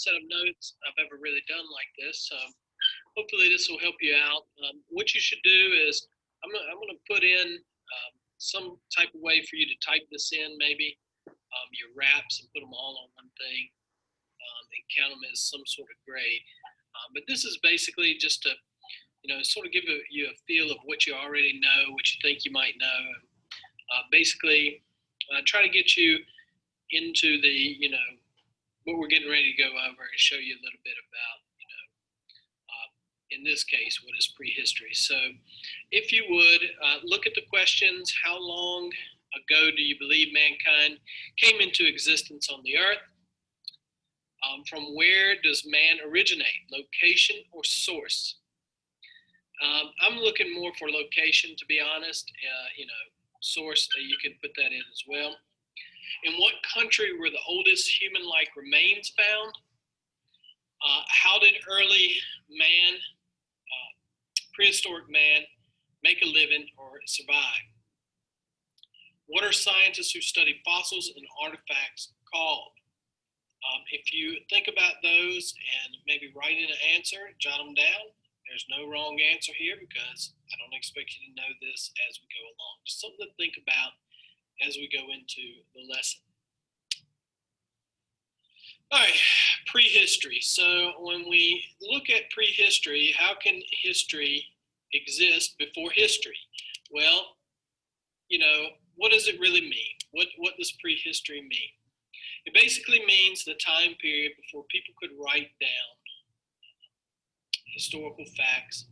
first set of notes I've ever really done like this. So hopefully this will help you out. What you should do is I'm gonna put in some type of way for you to type this in, maybe your wraps, and put them all on one thing and count them as some sort of grade. But this is basically just to sort of give you a feel of what you already know, what you think you might know. Basically, try to get you into the what we're getting ready to go over and show you a little bit about in this case what is prehistory. So if you would look at the questions. How long ago do you believe mankind came into existence on the earth? From where does man originate, location or source? I'm looking more for location, to be honest. Source, you can put that in as well. In what country were the oldest human-like remains found? How did early man, prehistoric man, make a living or survive? What are scientists who study fossils and artifacts called? If you think about those and maybe write in an answer, jot them down. There's no wrong answer here because I don't expect you to know this as we go along. Just something to think about as we go into the lesson. All right, prehistory. So when we look at prehistory, how can history exist before history? Well, what does it really mean? What does prehistory mean? It basically means the time period before people could write down historical facts.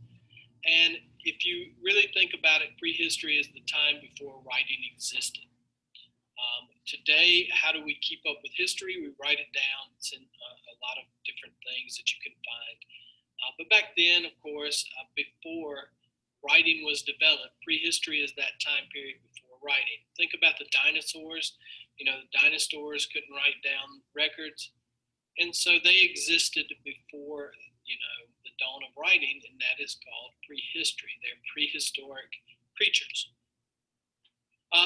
And if you really think about it, prehistory is the time before writing existed. Today, how do we keep up with history? We write it down. It's in a lot of different things that you can find. But back then, of course, before writing was developed, prehistory is that time period before writing. Think about the dinosaurs. The dinosaurs couldn't write down records. And so they existed before, the dawn of writing, and that is called prehistory. They're prehistoric creatures.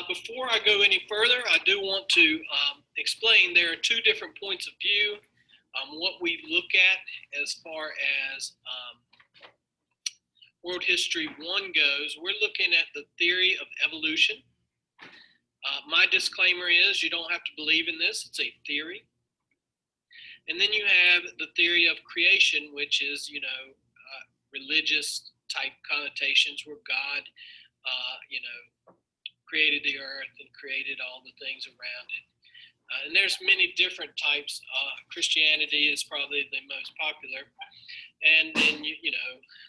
Before I go any further, I do want to explain there are two different points of view. What we look at as far as World History 1 goes, we're looking at the theory of evolution. My disclaimer is you don't have to believe in this. It's a theory. And then you have the theory of creation, which is, religious type connotations where God, created the earth and created all the things around it. And there's many different types. Christianity is probably the most popular. And then,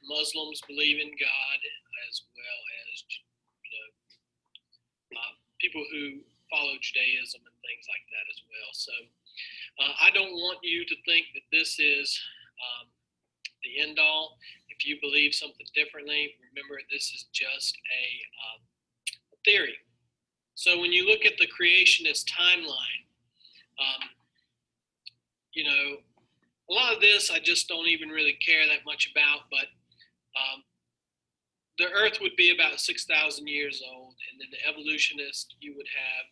Muslims believe in God as well as, people who follow Judaism and things like that as well. So I don't want you to think that this is the end all. If you believe something differently, remember this is just a theory. So when you look at the creationist timeline, a lot of this I just don't even really care that much about, but the earth would be about 6,000 years old, and then the evolutionist, you would have,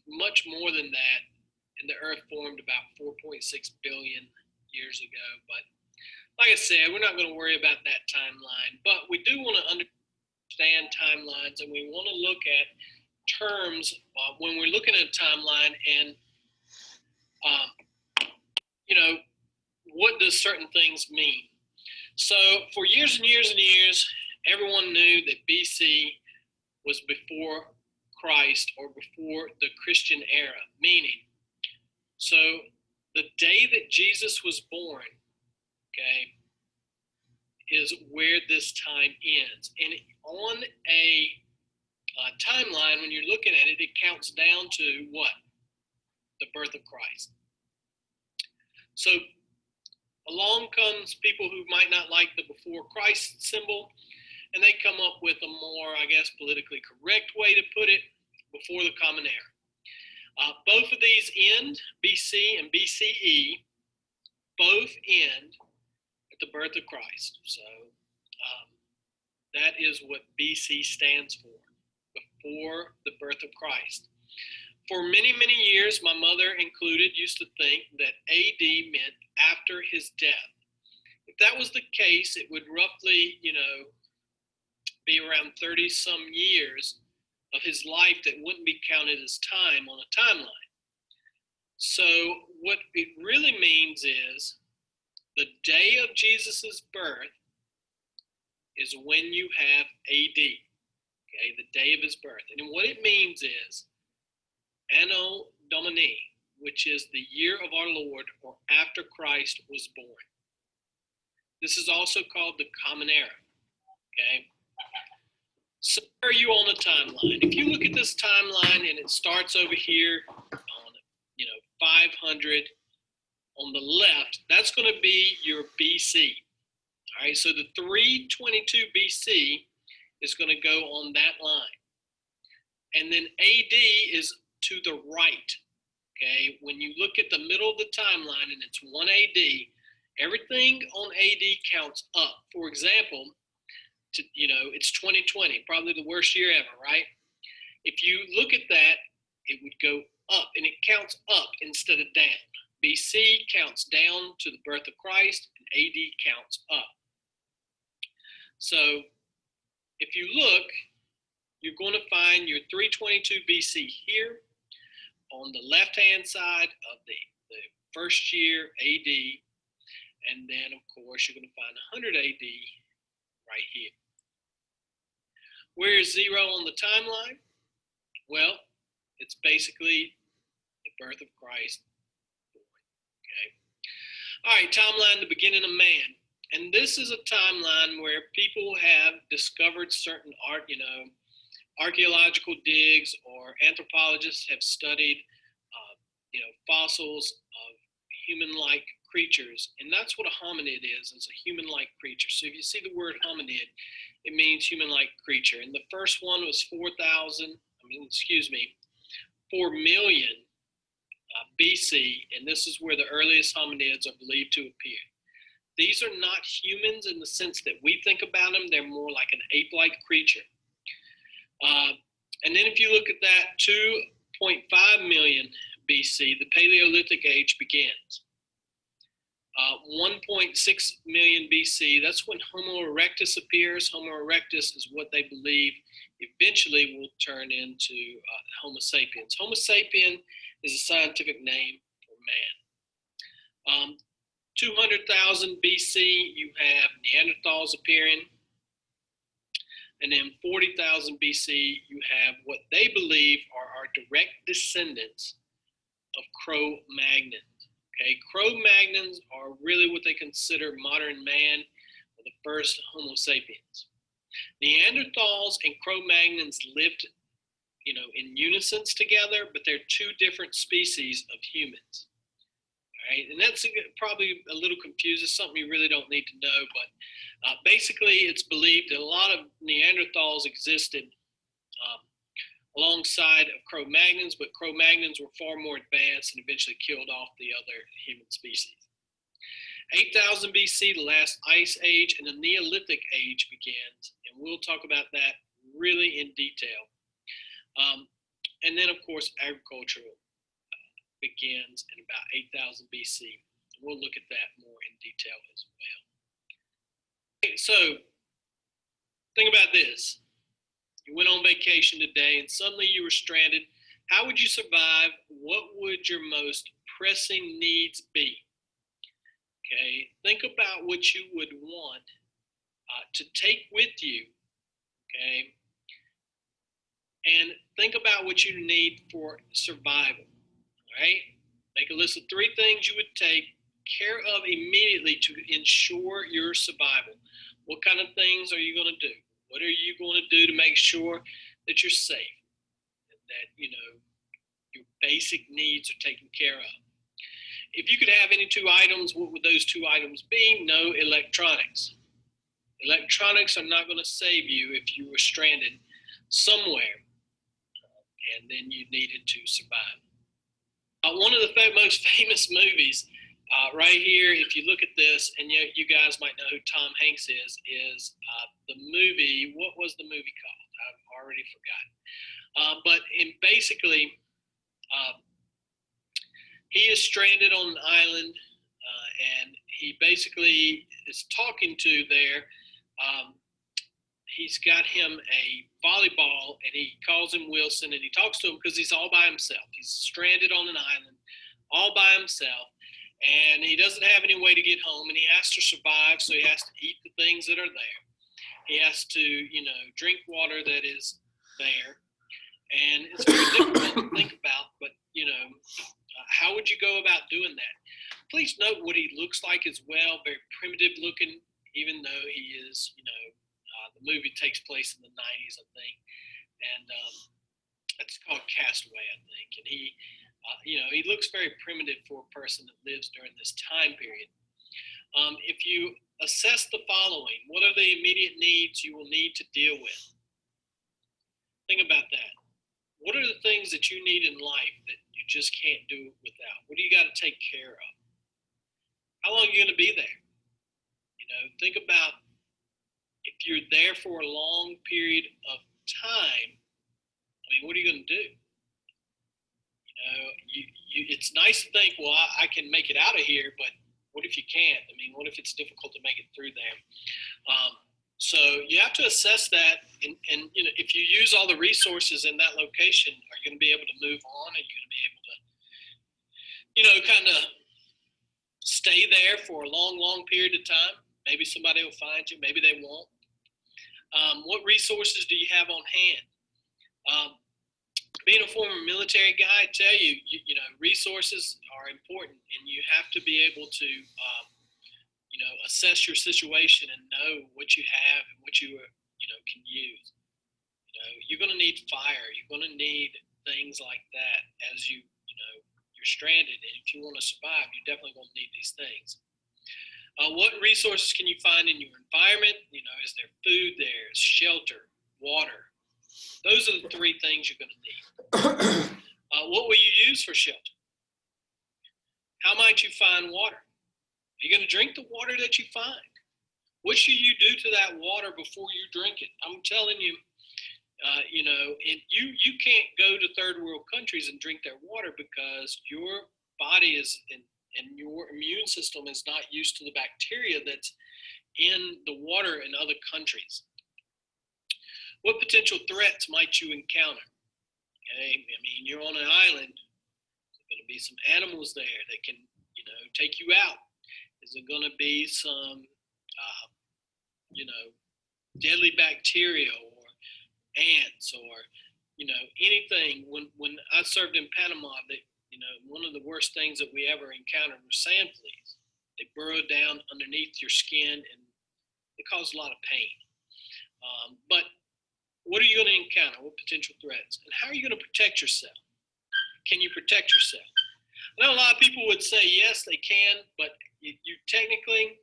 much more than that, and the earth formed about 4.6 billion years ago. But like I said, we're not going to worry about that timeline, but we do want to understand timelines, and we want to look at terms when we're looking at a timeline and, what does certain things mean? So for years and years and years, everyone knew that BC was before Christ or before the Christian era, meaning, so the day that Jesus was born, okay, is where this time ends. And on a timeline, when you're looking at it, it counts down to what? The birth of Christ. So along comes people who might not like the before Christ symbol, and they come up with a more, I guess, politically correct way to put it, before the Common Era. Both of these end, BC and BCE, both end at the birth of Christ. So that is what BC stands for, before the birth of Christ. For many, many years, my mother included, used to think that AD meant after his death. If that was the case, it would roughly, be around 30 some years of his life that wouldn't be counted as time on a timeline. So what it really means is the day of Jesus's birth is when you have AD, okay, the day of his birth. And what it means is Anno Domini, which is the year of our Lord, or after Christ was born. This is also called the Common Era, okay? So where are you on the timeline? If you look at this timeline and it starts over here on, 500 on the left, that's going to be your BC. All right, so the 322 BC is going to go on that line. And then AD is to the right, okay? When you look at the middle of the timeline and it's 1 AD, everything on AD counts up. For example, it's 2020, probably the worst year ever, right? If you look at that, it would go up, and it counts up instead of down. BC counts down to the birth of Christ, and AD counts up. So if you look, you're going to find your 322 BC here on the left-hand side of the first year AD, and then, of course, you're going to find 100 AD right here. Where is 0 on the timeline? Well, it's basically the birth of Christ. Okay. All right, timeline, the beginning of man. And this is a timeline where people have discovered certain archaeological digs, or anthropologists have studied, fossils of human-like creatures. And that's what a hominid is a human-like creature. So if you see the word hominid, it means human-like creature. And the first one was 4 million BC, and this is where the earliest hominids are believed to appear. These are not humans in the sense that we think about them. They're more like an ape-like creature. And then if you look at that, 2.5 million BC, the Paleolithic age begins. 1.6 million BC, that's when Homo erectus appears. Homo erectus is what they believe eventually will turn into Homo sapiens. Homo sapien is a scientific name for man. 200,000 BC, you have Neanderthals appearing. And then 40,000 BC, you have what they believe are our direct descendants of Cro-Magnons. Okay, Cro-Magnons are really what they consider modern man, or the first Homo sapiens. Neanderthals and Cro-Magnons lived, in unison together, but they're two different species of humans. All right, and that's probably a little confusing, something you really don't need to know, but basically it's believed that a lot of Neanderthals existed alongside of Cro-Magnons, but Cro-Magnons were far more advanced and eventually killed off the other human species. 8,000 BC, the last ice age, and the Neolithic age begins, and we'll talk about that really in detail. And then, of course, agriculture begins in about 8,000 BC. We'll look at that more in detail as well. Okay, so, think about this. You went on vacation today and suddenly you were stranded. How would you survive? What would your most pressing needs be? Okay, think about what you would want to take with you, okay? And think about what you need for survival, all right? Make a list of 3 things you would take care of immediately to ensure your survival. What kind of things are you going to do? What are you going to do to make sure that you're safe and that, your basic needs are taken care of? If you could have any 2 items, what would those 2 items be? No electronics. Electronics are not going to save you if you were stranded somewhere and then you needed to survive. One of the most famous movies right here, if you look at this, and you guys might know who Tom Hanks is the movie, what was the movie called? I've already forgotten. But basically, Um, he is stranded on an island, and he basically is talking to there. Um, he's got him a volleyball, and he calls him Wilson, and he talks to him because he's all by himself. He's stranded on an island, all by himself, and he doesn't have any way to get home, and he has to survive, so he has to eat the things that are there. He has to, drink water that is there, and it's very difficult to think about, but, how would you go about doing that? Please note what he looks like as well, very primitive looking, even though he is, the movie takes place in the 90s, I think, and it's called Castaway, I think, and he looks very primitive for a person that lives during this time period. If you assess the following, what are the immediate needs you will need to deal with? Think about that. What are the things that you need in life that you just can't do without? What do you got to take care of? How long are you going to be there? Think about if you're there for a long period of time. I mean, what are you going to do? It's nice to think, well, I can make it out of here, but what if you can't? I mean, what if it's difficult to make it through there? So you have to assess that, and if you use all the resources in that location, are you going to be able to move on? Are you going to be able to, kind of stay there for a long, long period of time? Maybe somebody will find you, maybe they won't. What resources do you have on hand? Being a former military guy, I tell you, resources are important, and you have to be able to, assess your situation and know what you have and what you, can use. You're going to need fire. You're going to need things like that as you're stranded, and if you want to survive, you're definitely going to need these things. What resources can you find in your environment? Is there food there? Is shelter, water? Those are the three things you're going to need. What will you use for shelter? How might you find water? Are you going to drink the water that you find? What should you do to that water before you drink it? I'm telling you, you can't go to third world countries and drink their water because your body is and your immune system is not used to the bacteria that's in the water in other countries. What potential threats might you encounter? Okay, I mean, you're on an island. There's going to be some animals there that can, take you out. Is there going to be some, deadly bacteria or ants or, anything? When I served in Panama, one of the worst things that we ever encountered were sand fleas. They burrow down underneath your skin and they cause a lot of pain. But what are you going to encounter? What potential threats? And how are you going to protect yourself? Can you protect yourself? I know a lot of people would say yes, they can, but you technically,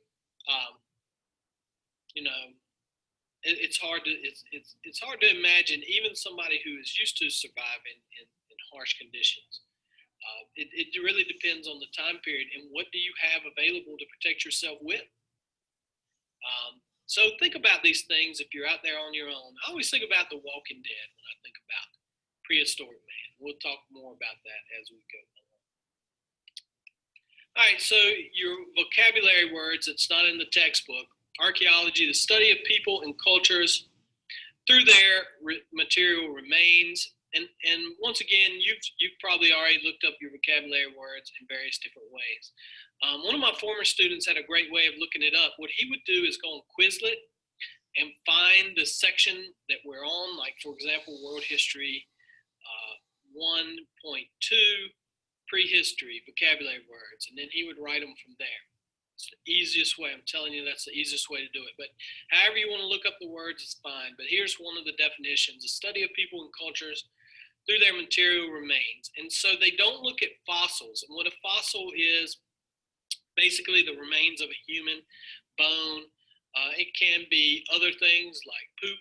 it's hard to imagine even somebody who is used to surviving in harsh conditions. It really depends on the time period and what do you have available to protect yourself with. So think about these things if you're out there on your own. I always think about The Walking Dead when I think about Prehistory Man. We'll talk more about that as we go along. All right, so your vocabulary words that's not in the textbook. Archaeology, the study of people and cultures through their material remains. And once again, you've probably already looked up your vocabulary words in various different ways. One of my former students had a great way of looking it up. What he would do is go on Quizlet and find the section that we're on, like, for example, World History 1.2, Prehistory, vocabulary words, and then he would write them from there. It's the easiest way. I'm telling you, that's the easiest way to do it. But however you want to look up the words, it's fine. But here's one of the definitions: the study of people and cultures through their material remains. And so they don't look at fossils. And what a fossil is, basically the remains of a human, bone. It can be other things like poop,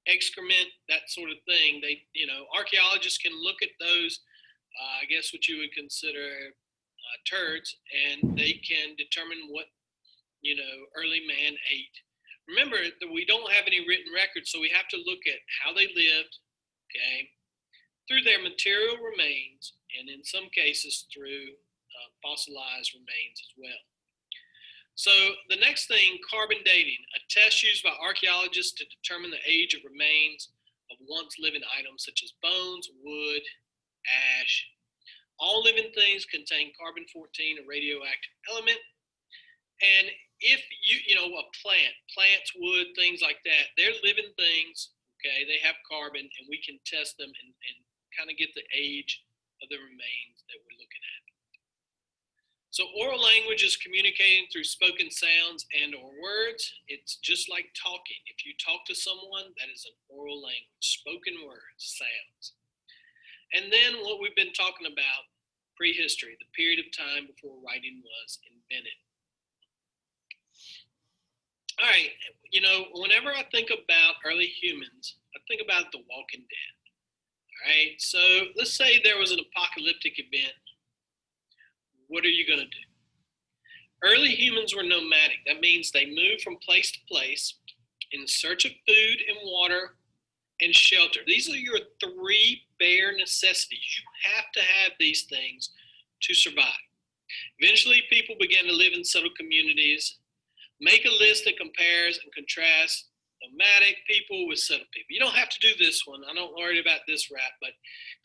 excrement, that sort of thing. Archaeologists can look at those, I guess what you would consider turds, and they can determine what, early man ate. Remember that we don't have any written records, so we have to look at how they lived, okay, through their material remains and in some cases through fossilized remains as well. So the next thing, carbon dating, a test used by archaeologists to determine the age of remains of once living items such as bones, wood, ash. All living things contain carbon-14, a radioactive element. And if a plants, wood, things like that, they're living things, okay? They have carbon, and we can test them and kind of get the age of the remains that we're looking at. So oral language is communicating through spoken sounds and or words. It's just like talking. If you talk to someone, that is an oral language, spoken words, sounds. And then what we've been talking about, prehistory, the period of time before writing was invented. All right, whenever I think about early humans, I think about the Walking Dead. All right, so let's say there was an apocalyptic event. What are you going to do? Early humans were nomadic. That means they moved from place to place in search of food and water and shelter. These are your three bare necessities. You have to have these things to survive. Eventually, people began to live in settled communities. Make a list that compares and contrasts nomadic people with settled people. You don't have to do this one. I don't worry about this rap, but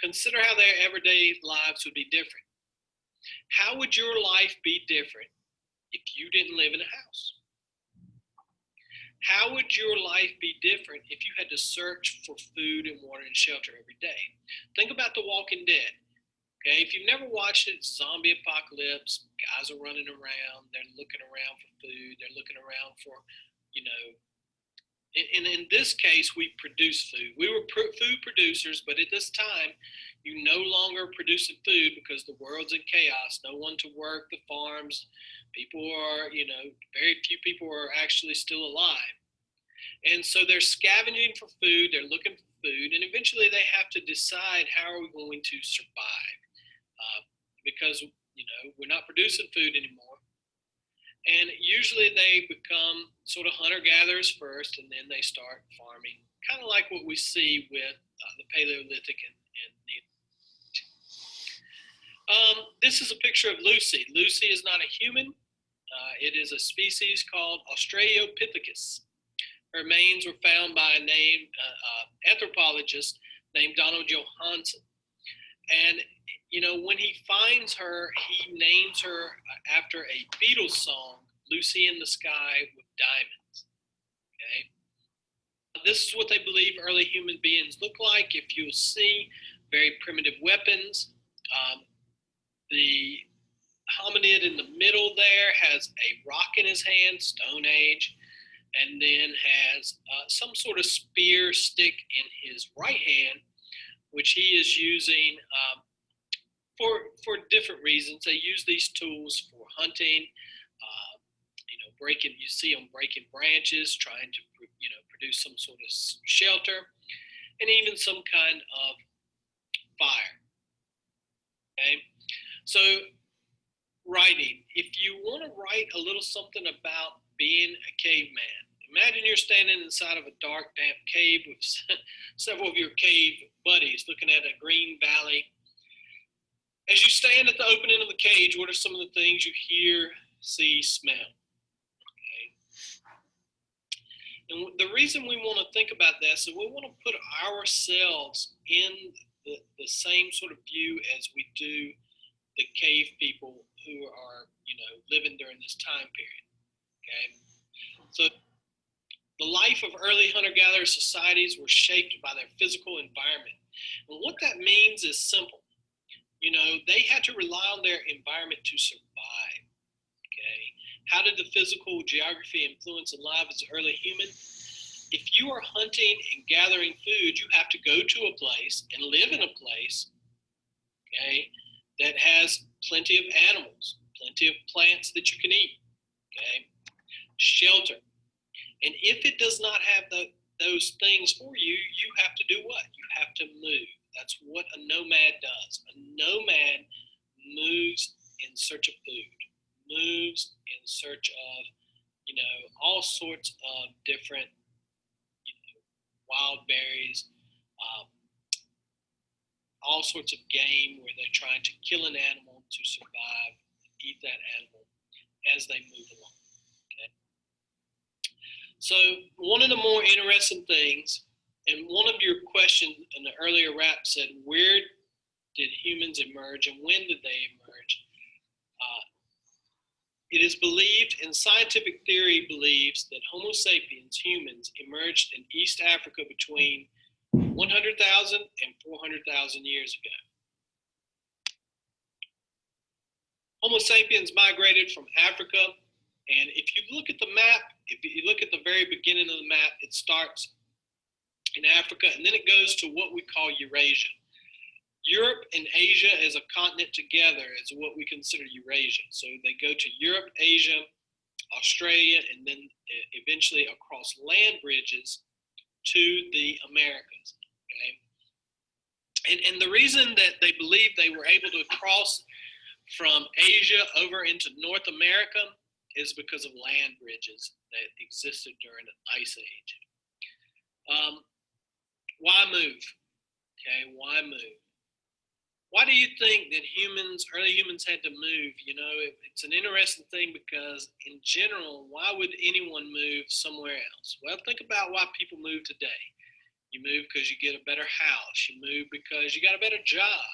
consider how their everyday lives would be different. How would your life be different if you didn't live in a house? How would your life be different if you had to search for food and water and shelter every day? Think about The Walking Dead. Okay, if you've never watched it, zombie apocalypse, guys are running around, they're looking around for food, they're looking around for, in this case, we produce food. We were food producers, but at this time, you no longer producing food because the world's in chaos. No one to work the farms. People are, very few people are actually still alive. And so they're scavenging for food. They're looking for food. And eventually they have to decide, how are we going to survive? Because, we're not producing food anymore. And usually they become sort of hunter-gatherers first, and then they start farming, kind of like what we see with the Paleolithic and Neolithic. This is a picture of Lucy. Lucy is not a human. It is a species called Australopithecus. Her remains were found by an anthropologist named Donald Johanson. And, when he finds her, he names her after a Beatles song, Lucy in the Sky with Diamonds. Okay. This is what they believe early human beings look like. If you'll see, very primitive weapons. The hominid in the middle there has a rock in his hand, Stone Age, and then has some sort of spear stick in his right hand, which he is using for different reasons. They use these tools for hunting, you see them breaking branches, trying to, produce some sort of shelter, and even some kind of fire. Okay, so writing. If you want to write a little something about being a caveman, imagine you're standing inside of a dark, damp cave with several of your cave buddies looking at a green valley. As you stand at the opening of the cage, what are some of the things you hear, see, smell? Okay. And the reason we want to think about this is we want to put ourselves in the same sort of view as we do the cave people who are, living during this time period. Okay. So the life of early hunter-gatherer societies were shaped by their physical environment. And what that means is simple. They had to rely on their environment to survive. Okay. How did the physical geography influence the life as an early human? If you are hunting and gathering food, you have to go to a place and live in a place, okay, that has plenty of animals, plenty of plants that you can eat, okay, shelter. And if it does not have those things for you, you have to do what? You have to move. That's what a nomad does. A nomad moves in search of food, moves in search of, all sorts of different, wild berries, all sorts of game where they're trying to kill an animal to survive, eat that animal as they move along. Okay? So one of the more interesting things, and one of your questions in the earlier rap said, where did humans emerge and when did they emerge? It is believed, and scientific theory believes, that Homo sapiens, humans, emerged in East Africa between 100,000 and 400,000 years ago. Homo sapiens migrated from Africa, and if you look at the map, if you look at the very beginning of the map, it starts in Africa, and then it goes to what we call Eurasia. Europe and Asia as a continent together is what we consider Eurasia. So they go to Europe, Asia, Australia, and then eventually across land bridges to the Americas. Okay? And the reason that they believe they were able to cross from Asia over into North America is because of land bridges that existed during the Ice Age. Why move? Okay, why move? Why do you think that early humans had to move? You know, it's an interesting thing because in general, why would anyone move somewhere else? Well, think about why people move today. You move because you get a better house. You move because you got a better job.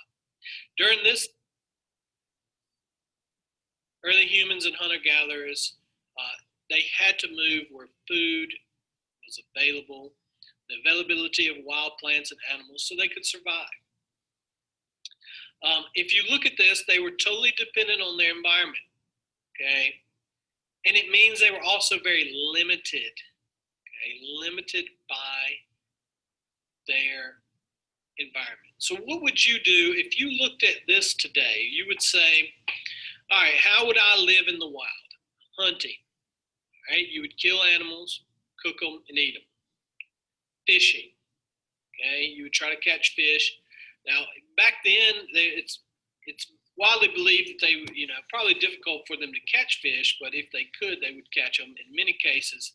During this, early humans and hunter-gatherers, they had to move where food was available, the availability of wild plants and animals, so they could survive. If you look at this, they were totally dependent on their environment, okay? And it means they were also very limited, okay? Limited by their environment. So what would you do if you looked at this today? You would say, all right, how would I live in the wild? Hunting, right? You would kill animals, cook them, and eat them. Fishing, okay? You would try to catch fish. Now, back then, it's widely believed that they, probably difficult for them to catch fish, but if they could, they would catch them. In many cases,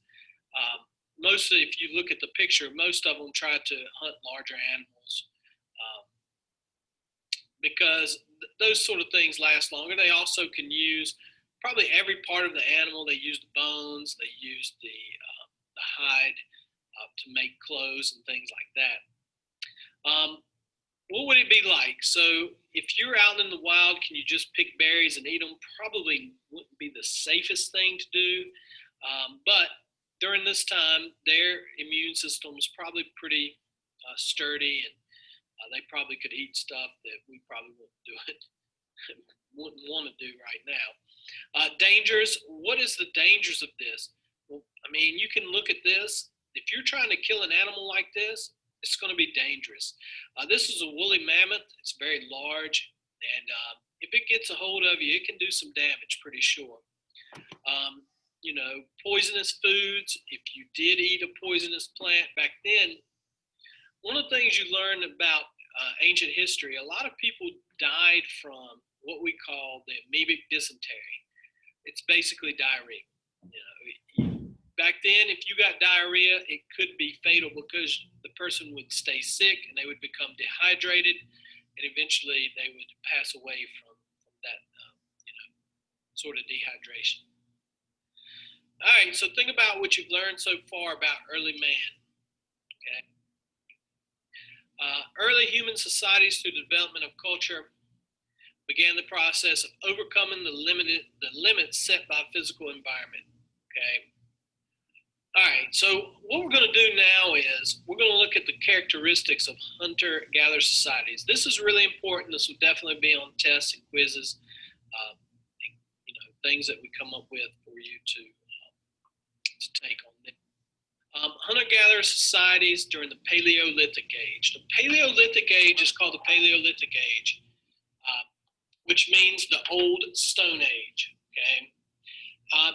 mostly, if you look at the picture, most of them tried to hunt larger animals because those sort of things last longer. They also can use probably every part of the animal. They use the bones, they use the hide to make clothes and things like that. What would it be like? So if you're out in the wild, can you just pick berries and eat them? Probably wouldn't be the safest thing to do. But during this time, their immune system's probably pretty sturdy, and they probably could eat stuff that we probably wouldn't want to do right now. Dangers. What is the dangers of this? Well, I mean, you can look at this. If you're trying to kill an animal like this, it's going to be dangerous. This is a woolly mammoth. It's very large, and if it gets a hold of you, it can do some damage, pretty sure. Poisonous foods. If you did eat a poisonous plant back then, one of the things you learn about ancient history, a lot of people died from what we call the amoebic dysentery. It's basically diarrhea. Back then, if you got diarrhea, it could be fatal because the person would stay sick and they would become dehydrated, and eventually they would pass away from that, sort of dehydration. All right, so think about what you've learned so far about early man. Okay. Early human societies, through the development of culture, began the process of overcoming the limits set by physical environment. Okay. All right, so what we're going to do now is we're going to look at the characteristics of hunter-gatherer societies. This is really important. This will definitely be on tests and quizzes, things that we come up with for you to take on this. Hunter-gatherer societies during the Paleolithic Age. The Paleolithic Age is called the Paleolithic Age, which means the Old Stone Age. Okay.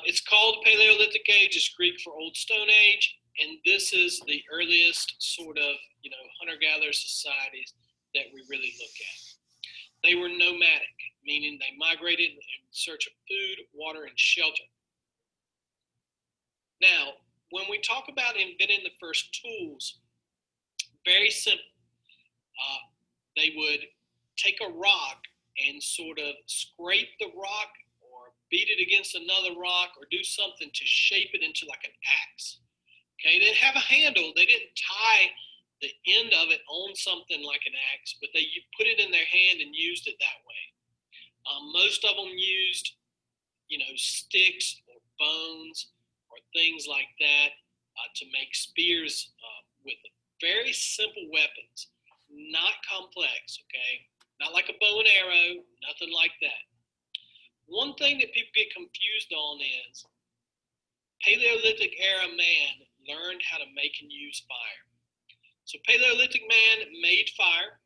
It's called Paleolithic Age. It's Greek for Old Stone Age, and this is the earliest sort of hunter-gatherer societies that we really look at. They were nomadic, meaning they migrated in search of food, water, and shelter. Now, when we talk about inventing the first tools, very simple. they would take a rock and sort of scrape the rock or beat it against another rock or do something to shape it into like an axe. Okay, they didn't have a handle. They didn't tie the end of it on something like an axe, but they put it in their hand and used it that way. Most of them used, sticks or bones or things like that to make spears with them. Very simple weapons, not complex, okay? Not like a bow and arrow, nothing like that. One thing that people get confused on is Paleolithic era man learned how to make and use fire. So Paleolithic man made fire.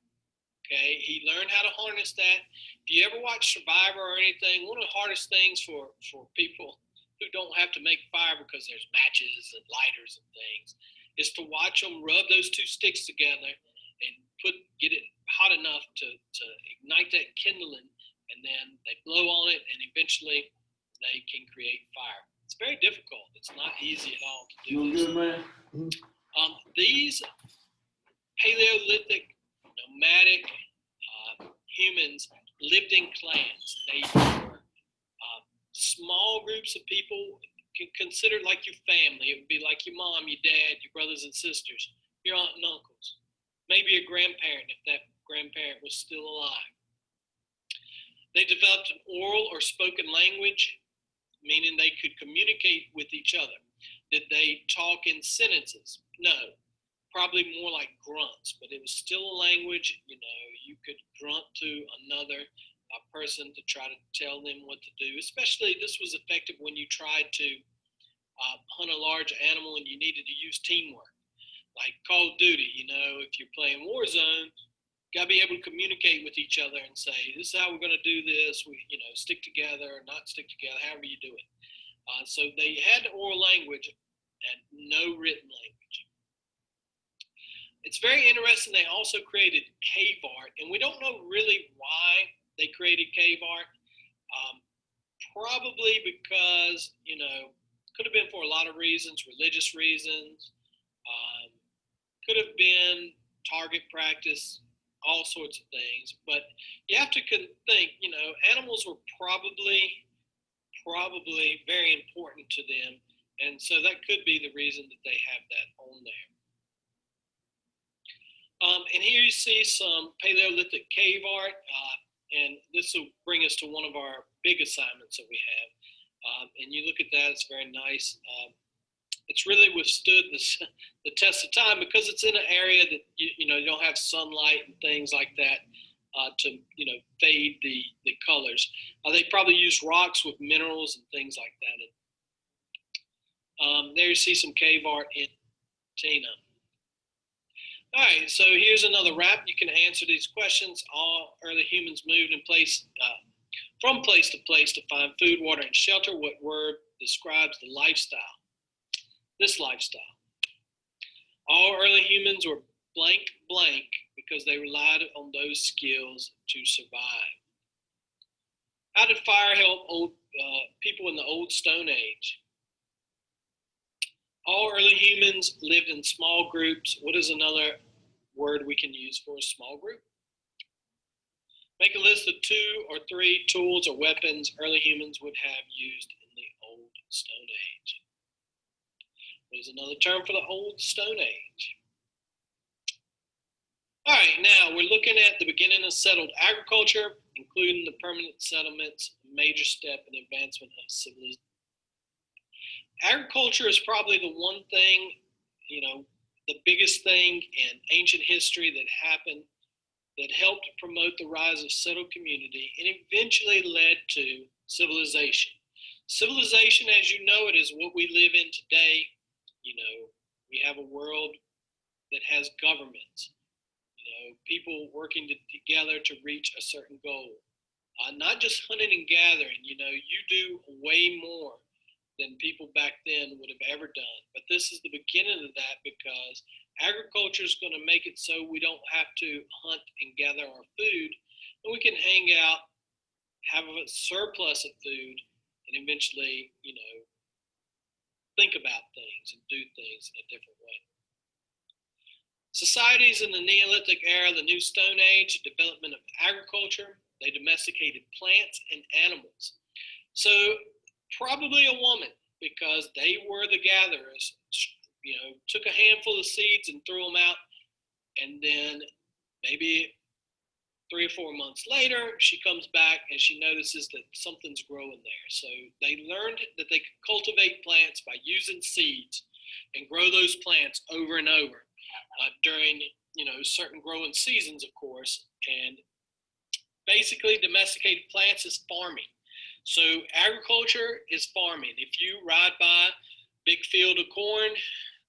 Okay, he learned how to harness that. If you ever watch Survivor or anything, one of the hardest things for people who don't have to make fire because there's matches and lighters and things is to watch them rub those two sticks together and get it hot enough to ignite that kindling, and then they blow on it, and eventually they can create fire. It's very difficult. It's not easy at all to do this. Good, man. These Paleolithic nomadic humans lived in clans. They were small groups of people considered like your family. It would be like your mom, your dad, your brothers and sisters, your aunt and uncles, maybe a grandparent if that grandparent was still alive. They developed an oral or spoken language, meaning they could communicate with each other. Did they talk in sentences? No. Probably more like grunts, but it was still a language. You could grunt to another person to try to tell them what to do. Especially this was effective when you tried to hunt a large animal and you needed to use teamwork. Like Call of Duty, if you're playing Warzone, you gotta be able to communicate with each other and say, this is how we're gonna do this. We, stick together or not stick together, however you do it. So they had oral language and no written language. It's very interesting. They also created cave art, and we don't know really why they created cave art. Probably because, could have been for a lot of reasons, religious reasons, could have been target practice, all sorts of things. But you have to think, animals were probably very important to them, and so that could be the reason that they have that on there. And here you see some Paleolithic cave art, and this will bring us to one of our big assignments that we have. And you look at that, it's very nice. It's really withstood the test of time because it's in an area that you don't have sunlight and things like that to fade the colors. They probably use rocks with minerals and things like that. There you see some cave art in Tina. All right, so here's another wrap. You can answer these questions. All early humans moved from place to place to find food, water, and shelter. What word describes the lifestyle? This lifestyle. All early humans were blank because they relied on those skills to survive. How did fire help people in the old Stone Age? All early humans lived in small groups. What is another word we can use for a small group? Make a list of 2 or 3 tools or weapons early humans would have used in the old Stone Age. What is another term for the old Stone Age? All right, now we're looking at the beginning of settled agriculture, including the permanent settlements, a major step in the advancement of civilization. Agriculture is probably the one thing, the biggest thing in ancient history that happened that helped promote the rise of settled community and eventually led to civilization. Civilization, as you know it, is what we live in today. We have a world that has governments, people working together to reach a certain goal. Not just hunting and gathering, you do way more than people back then would have ever done. But this is the beginning of that because agriculture is going to make it so we don't have to hunt and gather our food, and we can hang out, have a surplus of food, and eventually, think about things and do things in a different way. Societies in the Neolithic era, the New Stone Age, development of agriculture, they domesticated plants and animals. So probably a woman, because they were the gatherers, took a handful of seeds and threw them out, and then maybe 3 or 4 months later, she comes back and she notices that something's growing there. So they learned that they could cultivate plants by using seeds and grow those plants over and over during, certain growing seasons, of course. And basically, domesticated plants is farming. So agriculture is farming. If you ride by big field of corn,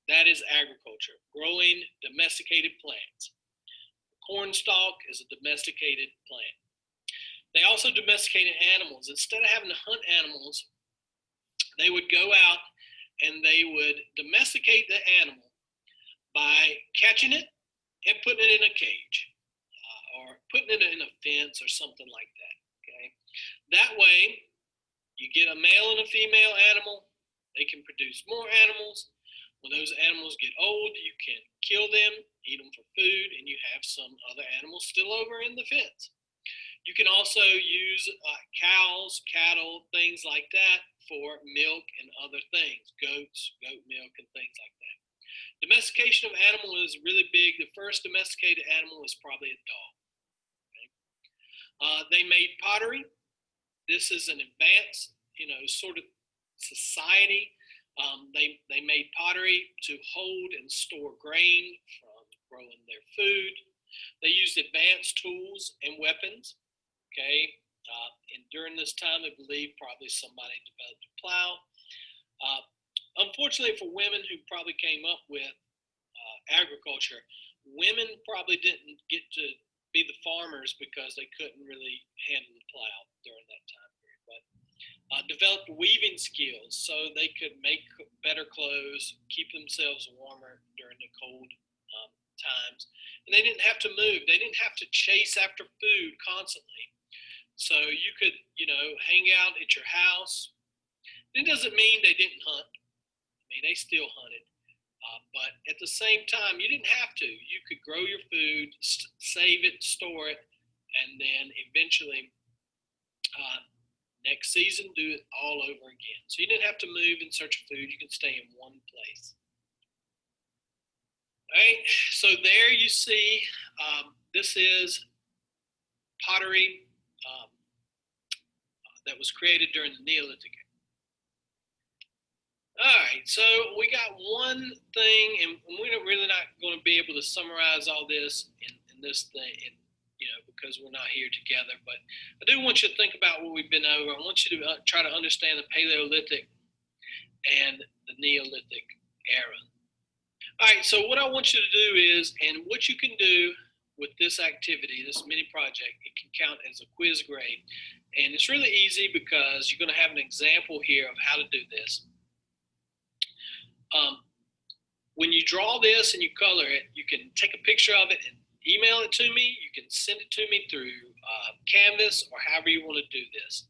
that is agriculture, growing domesticated plants. Corn stalk is a domesticated plant. They also domesticated animals. Instead of having to hunt animals, they would go out and they would domesticate the animal by catching it and putting it in a cage or putting it in a fence or something like that. Okay, that way you get a male and a female animal. They can produce more animals. When those animals get old, you can kill them, eat them for food, and you have some other animals still over in the fence. You can also use cows, cattle, things like that for milk and other things, goats, goat milk, and things like that. Domestication of animal is really big. The first domesticated animal is probably a dog. Okay? They made pottery. This is an advanced, sort of society. They made pottery to hold and store grain from growing their food. They used advanced tools and weapons. Okay, and during this time, I believe probably somebody developed a plow. Unfortunately for women who probably came up with agriculture, women probably didn't get to be the farmers because they couldn't really handle the plow during that time period. But developed weaving skills so they could make better clothes, keep themselves warmer during the cold times. And they didn't have to move. They didn't have to chase after food constantly. So you could, hang out at your house. It doesn't mean they didn't hunt. I mean, they still hunted. But at the same time, you didn't have to. You could grow your food, save it, store it, and then eventually next season do it all over again. So you didn't have to move in search of food. You could stay in one place. All right, so there you see, this is pottery that was created during the Neolithic. All right, so we got one thing, and we're really not going to be able to summarize all this in this thing, because we're not here together. But I do want you to think about what we've been over. I want you to try to understand the Paleolithic and the Neolithic era. All right, so what I want you to do is, and what you can do with this activity, this mini project, it can count as a quiz grade. And it's really easy because you're going to have an example here of how to do this. When you draw this and you color it, you can take a picture of it and email it to me. You can send it to me through Canvas or however you want to do this.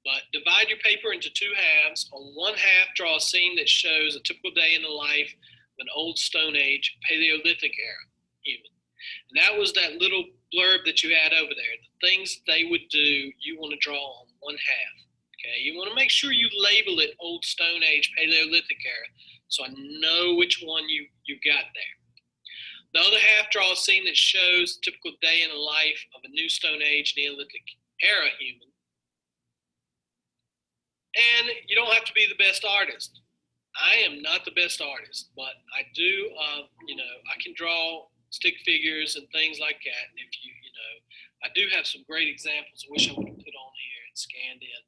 But divide your paper into two halves. On one half, draw a scene that shows a typical day in the life of an old Stone Age, Paleolithic era human. And that was that little blurb that you had over there. The things they would do, you want to draw on one half. Okay, you want to make sure you label it Old Stone Age, Paleolithic era, so I know which one you got there. The other half, draw a scene that shows a typical day in the life of a New Stone Age, Neolithic era human. And you don't have to be the best artist. I am not the best artist, but I do, I can draw stick figures and things like that. And if I do have some great examples. I wish I would have put on here and scanned in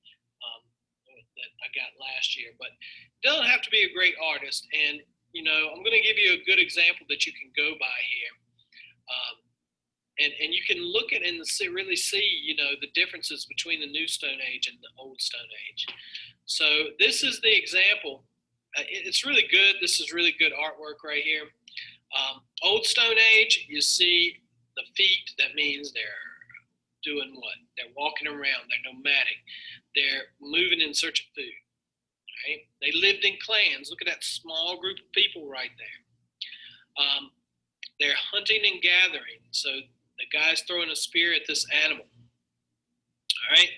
that I got last year. But it doesn't have to be a great artist. And, I'm going to give you a good example that you can go by here. And you can look at and really see, the differences between the New Stone Age and the Old Stone Age. So this is the example. It's really good. This is really good artwork right here. Old Stone Age, you see the feet. That means they're doing what? They're walking around. They're nomadic. They're moving in search of food. Right? They lived in clans. Look at that small group of people right there. they're hunting and gathering. So the guy's throwing a spear at this animal. All right.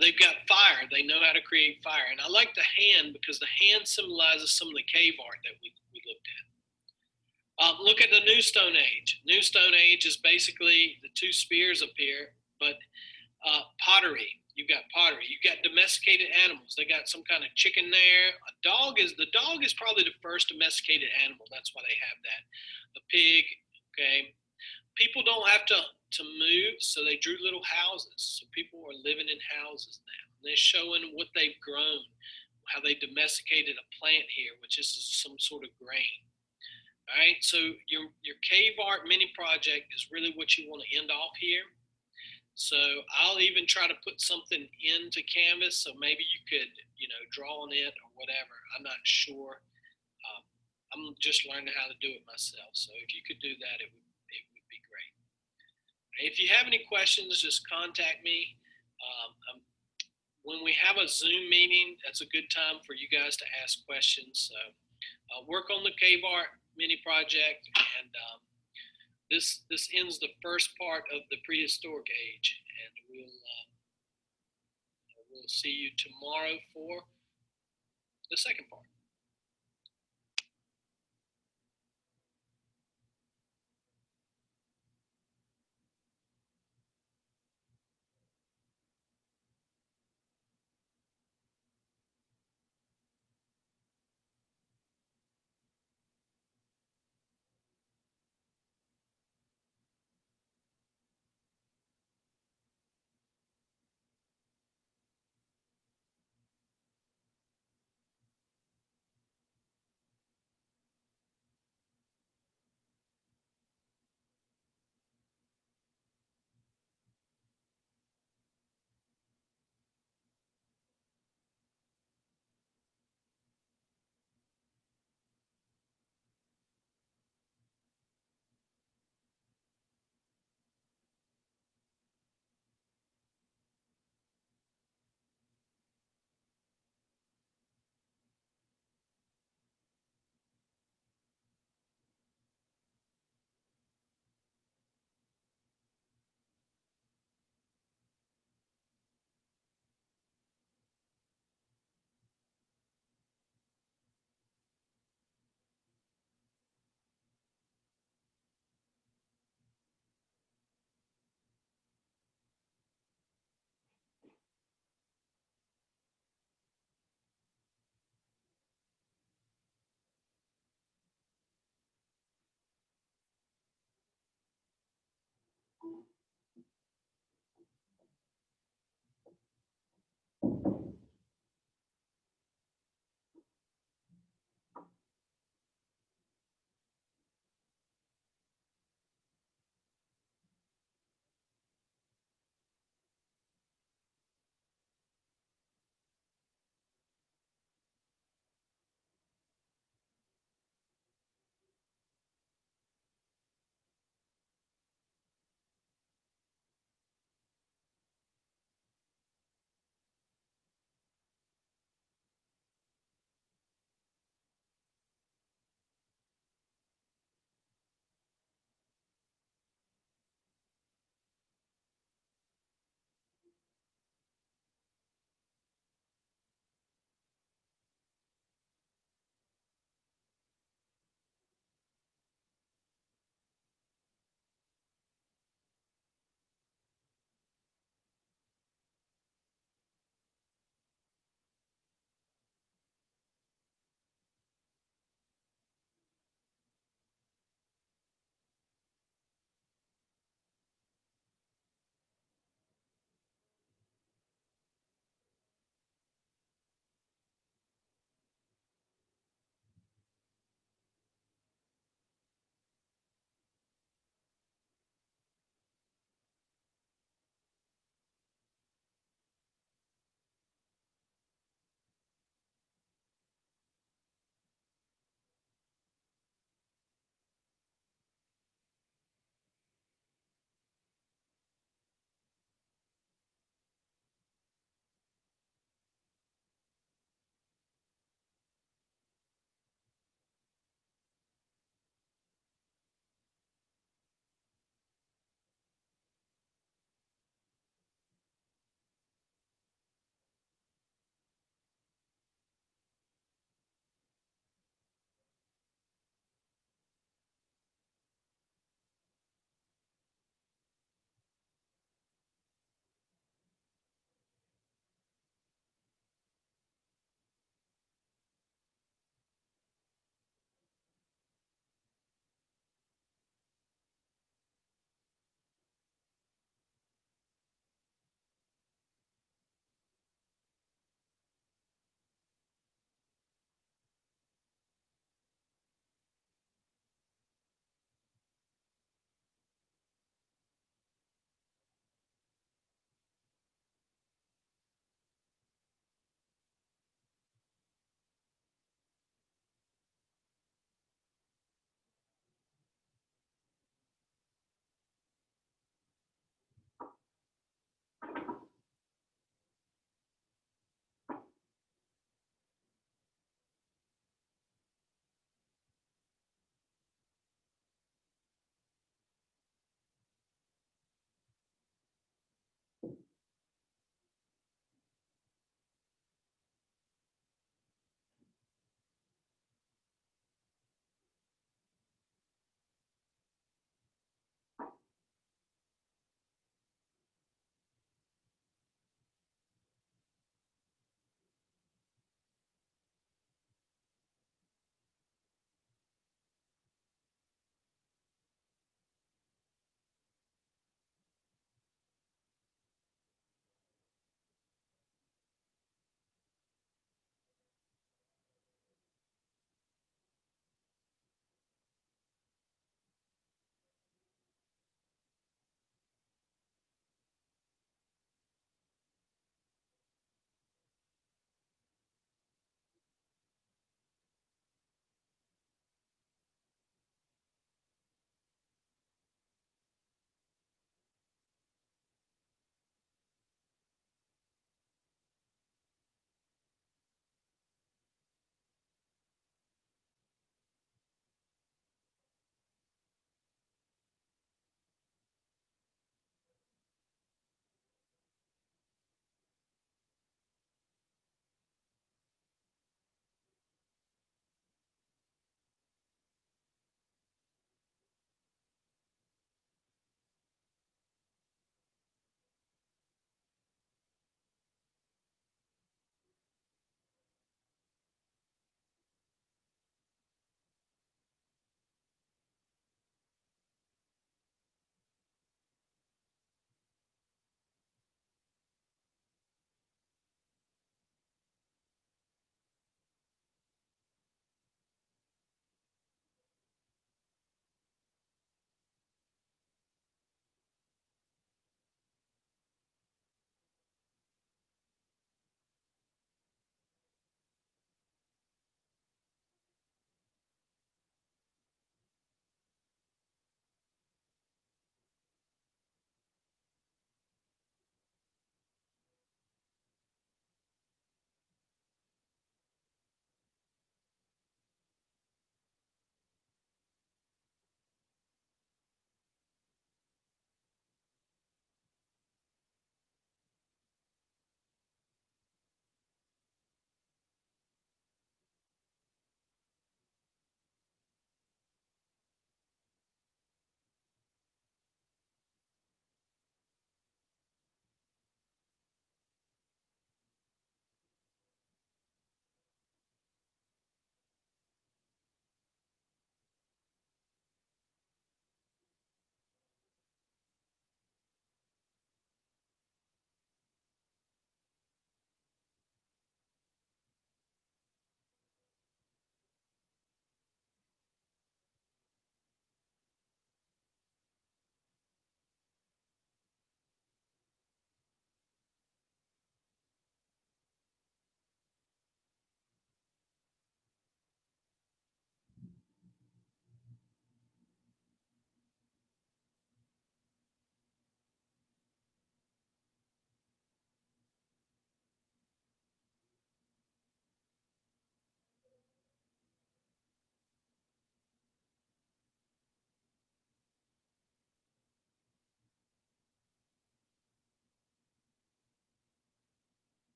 They've got fire. They know how to create fire. And I like the hand because the hand symbolizes some of the cave art that we looked at. Look at the New Stone Age. New Stone Age is basically the two spears appear, but pottery. You've got pottery. You've got domesticated animals. They got some kind of chicken there. The dog is probably the first domesticated animal. That's why they have that. A pig. Okay. People don't have to move, so they drew little houses. So people are living in houses now. They're showing what they've grown, how they domesticated a plant here, which is some sort of grain. All right, so your cave art mini project is really what you want to end off here. So I'll even try to put something into Canvas, so maybe you could, draw on it or whatever. I'm not sure. I'm just learning how to do it myself. So if you could do that, it would be great. If you have any questions, just contact me. When we have a Zoom meeting, that's a good time for you guys to ask questions. So work on the cave art mini project, and this ends the first part of the prehistoric age, and we'll see you tomorrow for the second part.